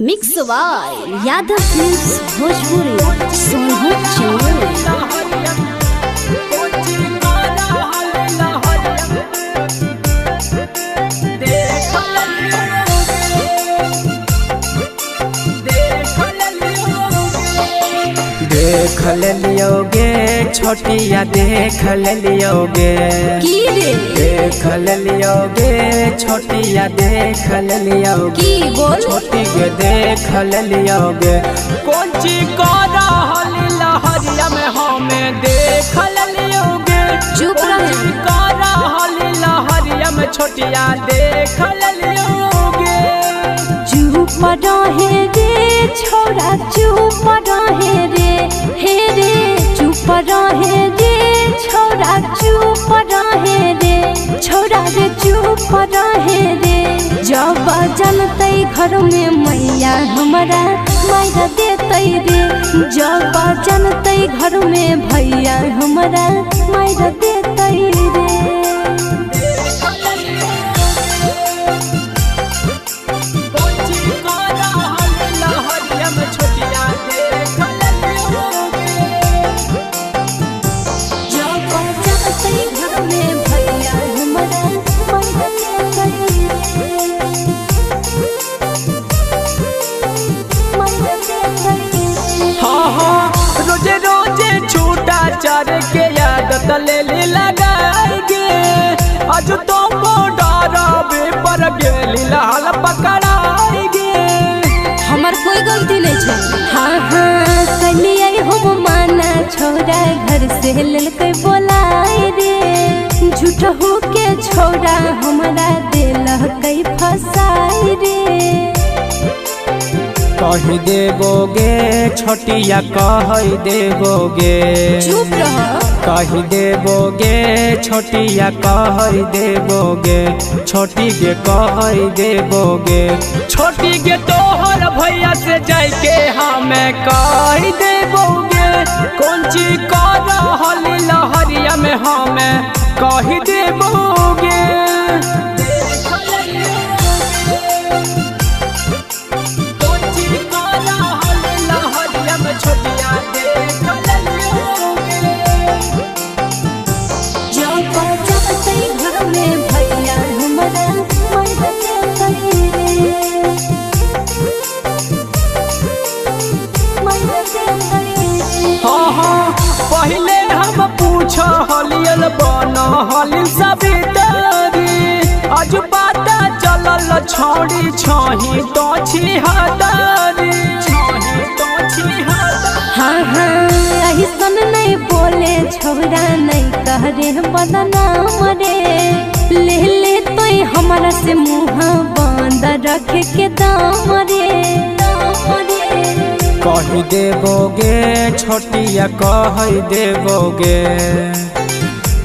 Mix by Yadav Films Bhojpuri Sonu Chauhan. देख लियोगे छोटिया देख लियोगे देख लियोगे छोटिया देख लियोगे छोटी के देख लियोगे कौन चीज का लहरिया में हमें देख लियोगे चुप रहे लहरिया में छोटिया देख लियोगे चुप रहे रे छोरा चुप रहे रे हे रे चुप रहे रे छोरा चुप रहे रे छोरा रे चुप रहे रे जब जनते घर में मैया हमारा मायरा देते रे जब जनते घर में भैया हमारा मायरा देते रे। रोजे रोजे छूटा चार के आदत ले लगाएंगे आज तो डरावे पर गेली लाल पकड़ाएंगे हमार कोई गलती नहीं है। हाँ हाँ कलिए हम माना छोरा घर से ललके बोलाए रे झूठ हो के छोरा हमारा दिल कई फसाए रे कह देवोगे छोटिया कह देवोगे चुप रहो कह देवोगे छोटिया कह देवोगे छोटी के कह देवोगे छोटी के तोहर भैया से जाके हमें कह देवोगे कौन चीज कर लहरिया में हमें कह देवोगे पहले हम पूछ हलियल बन हलिल सबितरी आज पता चलल छोड़ी छही तो छिहत्तरी हाँ हाँ ऐसन नहीं बोले छोरा नहीं कह रे बदनाम रे ले तो हमारा से मुँह बंद रखे के दाम रे कह देवोगे छोटिया कह देवोगे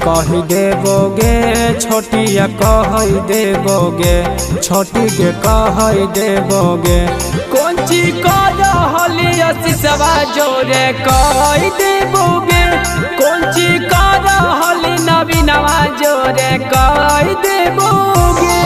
कह देवोगे छोटिया कह देवोगे छोटी के कह देवोगे कौन चीज कर सवा जोरे कह देवोगे कौन चीज कर नवीनवा जोरे कह देवोगे।